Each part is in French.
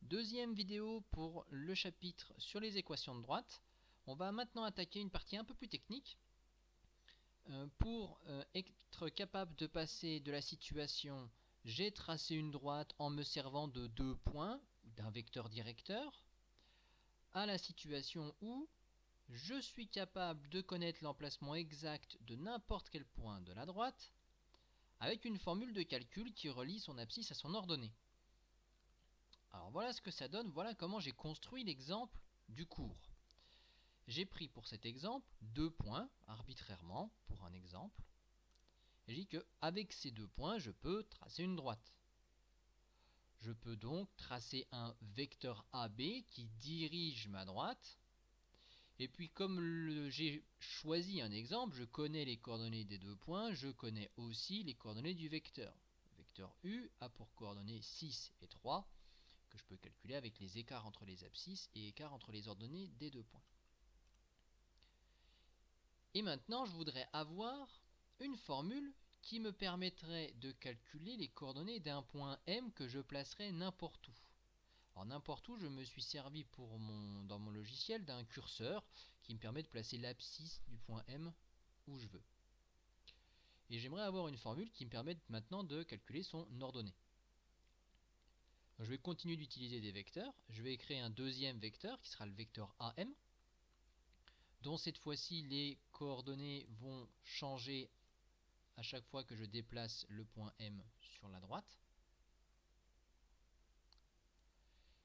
Deuxième vidéo pour le chapitre sur les équations de droite. On va maintenant attaquer une partie un peu plus technique. Pour être capable de passer de la situation j'ai tracé une droite en me servant de deux points, d'un vecteur directeur, à la situation où je suis capable de connaître l'emplacement exact de n'importe quel point de la droite avec une formule de calcul qui relie son abscisse à son ordonnée. Alors voilà ce que ça donne, voilà comment j'ai construit l'exemple du cours. J'ai pris pour cet exemple deux points, arbitrairement, pour un exemple. Et j'ai dit qu'avec ces deux points, je peux tracer une droite. Je peux donc tracer un vecteur AB qui dirige ma droite. Et puis comme j'ai choisi un exemple, je connais les coordonnées des deux points, je connais aussi les coordonnées du vecteur. Le vecteur U a pour coordonnées 6 et 3, que je peux calculer avec les écarts entre les abscisses et écarts entre les ordonnées des deux points. Et maintenant, je voudrais avoir une formule qui me permettrait de calculer les coordonnées d'un point M que je placerai n'importe où. Alors n'importe où, je me suis servi dans mon logiciel d'un curseur qui me permet de placer l'abscisse du point M où je veux. Et j'aimerais avoir une formule qui me permette maintenant de calculer son ordonnée. Donc, je vais continuer d'utiliser des vecteurs. Je vais créer un deuxième vecteur qui sera le vecteur AM, dont cette fois-ci les coordonnées vont changer à chaque fois que je déplace le point M sur la droite.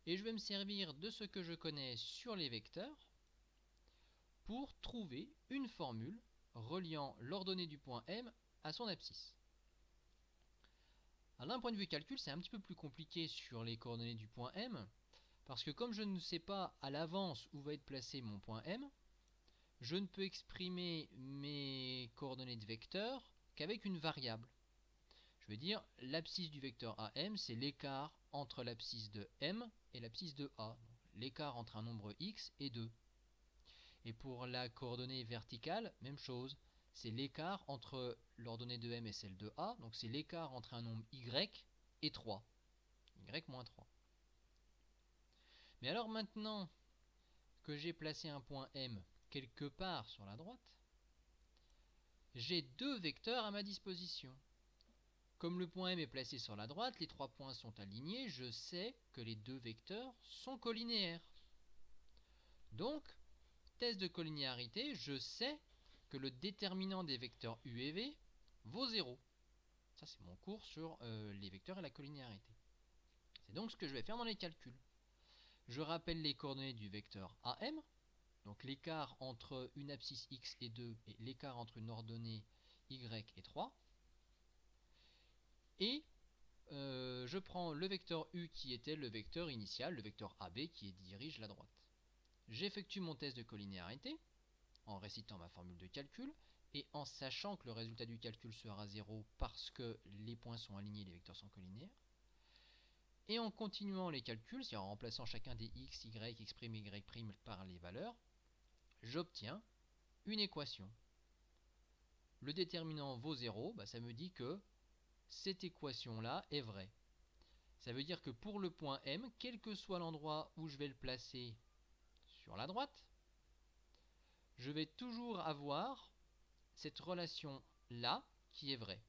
Et je vais me servir de ce que je connais sur les vecteurs pour trouver une formule reliant l'ordonnée du point M à son abscisse. D'un point de vue calcul, c'est un petit peu plus compliqué sur les coordonnées du point M, parce que comme je ne sais pas à l'avance où va être placé mon point M, je ne peux exprimer mes coordonnées de vecteur qu'avec une variable. Je vais dire l'abscisse du vecteur AM, c'est l'écart entre l'abscisse de M et l'abscisse de A. L'écart entre un nombre x et 2. Et pour la coordonnée verticale, même chose. C'est l'écart entre l'ordonnée de M et celle de A. Donc c'est l'écart entre un nombre y et 3. Y moins 3. Mais alors maintenant que j'ai placé un point M quelque part sur la droite, j'ai deux vecteurs à ma disposition. Comme le point M est placé sur la droite, les trois points sont alignés, je sais que les deux vecteurs sont collinéaires. Donc, test de collinéarité, je sais que le déterminant des vecteurs U et V vaut 0. Ça, c'est mon cours sur les vecteurs et la collinéarité. C'est donc ce que je vais faire dans les calculs. Je rappelle les coordonnées du vecteur AM, donc l'écart entre une abscisse x et 2 et l'écart entre une ordonnée y et 3. Et je prends le vecteur U qui était le vecteur initial, le vecteur AB qui dirige la droite. J'effectue mon test de collinéarité en récitant ma formule de calcul et en sachant que le résultat du calcul sera 0 parce que les points sont alignés, les vecteurs sont collinéaires. Et en continuant les calculs, c'est-à-dire en remplaçant chacun des x, y, x', y' par les valeurs, j'obtiens une équation. Le déterminant vaut 0, ça me dit que cette équation-là est vraie. Ça veut dire que pour le point M, quel que soit l'endroit où je vais le placer sur la droite, je vais toujours avoir cette relation-là qui est vraie.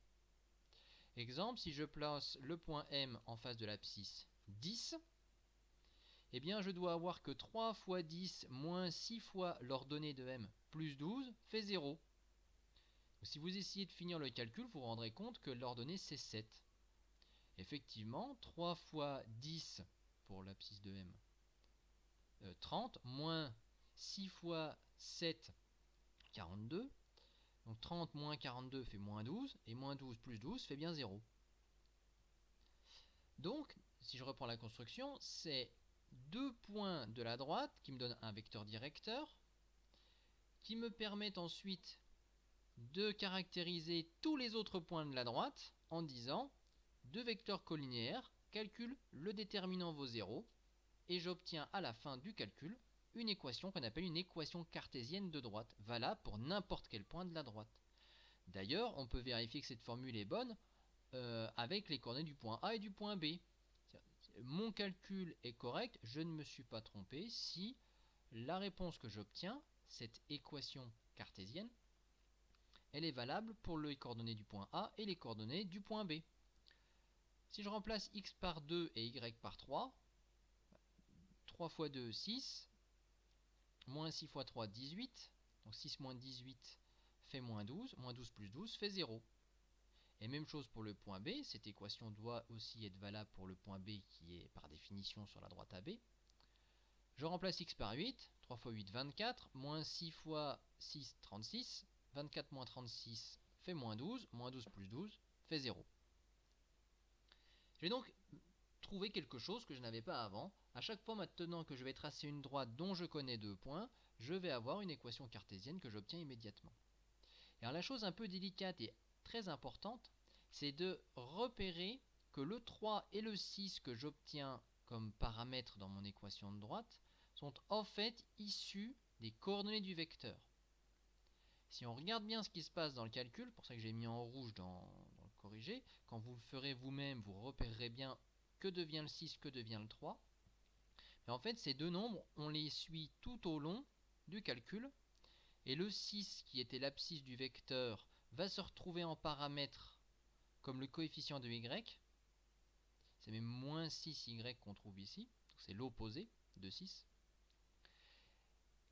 Exemple, si je place le point M en face de l'abscisse 10, eh bien je dois avoir que 3 fois 10 moins 6 fois l'ordonnée de M plus 12 fait 0. Si vous essayez de finir le calcul, vous vous rendrez compte que l'ordonnée c'est 7. Effectivement, 3 fois 10 pour l'abscisse de M, 30, moins 6 fois 7, 42. Donc 30 moins 42 fait moins 12, et moins 12 plus 12 fait bien 0. Donc, si je reprends la construction, c'est deux points de la droite qui me donnent un vecteur directeur, qui me permettent ensuite de caractériser tous les autres points de la droite en disant deux vecteurs collinéaires, calcule le déterminant vaut 0, et j'obtiens à la fin du calcul une équation qu'on appelle une équation cartésienne de droite, valable pour n'importe quel point de la droite. D'ailleurs, on peut vérifier que cette formule est bonne avec les coordonnées du point A et du point B. mon calcul est correct, je ne me suis pas trompé si la réponse que j'obtiens, cette équation cartésienne, elle est valable pour les coordonnées du point A et les coordonnées du point B. Si je remplace x par 2 et y par 3, 3 fois 2, 6, moins 6 fois 3, 18, donc 6 moins 18 fait moins 12 plus 12 fait 0. Et même chose pour le point B, cette équation doit aussi être valable pour le point B qui est par définition sur la droite AB. Je remplace x par 8, 3 fois 8, 24, moins 6 fois 6, 36, 24 moins 36 fait moins 12 plus 12 fait 0. J'ai donc trouvé quelque chose que je n'avais pas avant. À chaque fois maintenant que je vais tracer une droite dont je connais 2 points, je vais avoir une équation cartésienne que j'obtiens immédiatement. Et alors la chose un peu délicate et très importante, c'est de repérer que le 3 et le 6 que j'obtiens comme paramètres dans mon équation de droite sont en fait issus des coordonnées du vecteur. Si on regarde bien ce qui se passe dans le calcul, pour ça que j'ai mis en rouge dans le corrigé, quand vous le ferez vous-même, vous repérerez bien que devient le 6, que devient le 3. Et en fait, ces deux nombres, on les suit tout au long du calcul. Et le 6, qui était l'abscisse du vecteur, va se retrouver en paramètre comme le coefficient de y. C'est même moins 6y qu'on trouve ici. C'est l'opposé de 6.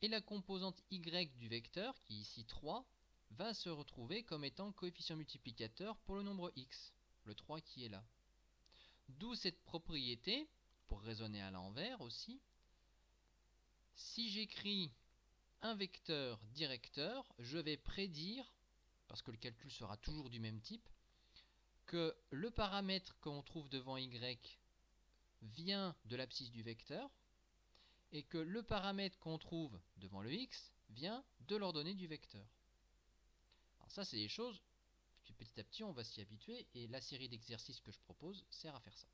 Et la composante y du vecteur, qui est ici 3, va se retrouver comme étant coefficient multiplicateur pour le nombre x, le 3 qui est là. D'où cette propriété, pour raisonner à l'envers aussi, si j'écris un vecteur directeur, je vais prédire, parce que le calcul sera toujours du même type, que le paramètre qu'on trouve devant y vient de l'abscisse du vecteur, et que le paramètre qu'on trouve devant le x vient de l'ordonnée du vecteur. Alors ça, c'est des choses que petit à petit on va s'y habituer, et la série d'exercices que je propose sert à faire ça.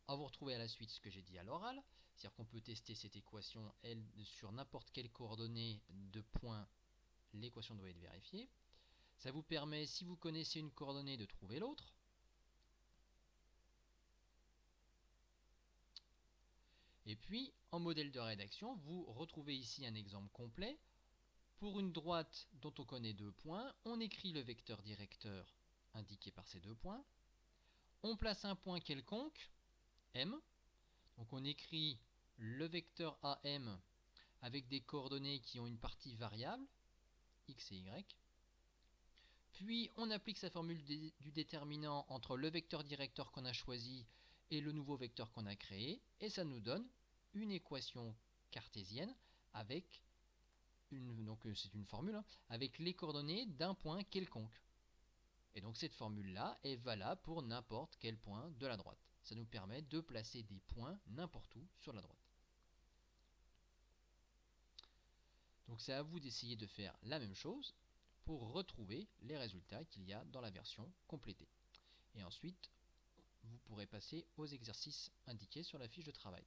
À vous retrouver à la suite ce que j'ai dit à l'oral, c'est-à-dire qu'on peut tester cette équation sur n'importe quelle coordonnée de point, l'équation doit être vérifiée. Ça vous permet, si vous connaissez une coordonnée, de trouver l'autre. Et puis, en modèle de rédaction, vous retrouvez ici un exemple complet. Pour une droite dont on connaît 2 points, on écrit le vecteur directeur indiqué par ces 2 points. On place un point quelconque, M. Donc on écrit le vecteur AM avec des coordonnées qui ont une partie variable, x et y. Puis on applique sa formule du déterminant entre le vecteur directeur qu'on a choisi et le nouveau vecteur qu'on a créé, et ça nous donne une équation cartésienne avec c'est une formule, avec les coordonnées d'un point quelconque. Et donc cette formule-là est valable pour n'importe quel point de la droite. Ça nous permet de placer des points n'importe où sur la droite. Donc c'est à vous d'essayer de faire la même chose pour retrouver les résultats qu'il y a dans la version complétée. Et ensuite, vous pourrez passer aux exercices indiqués sur la fiche de travail.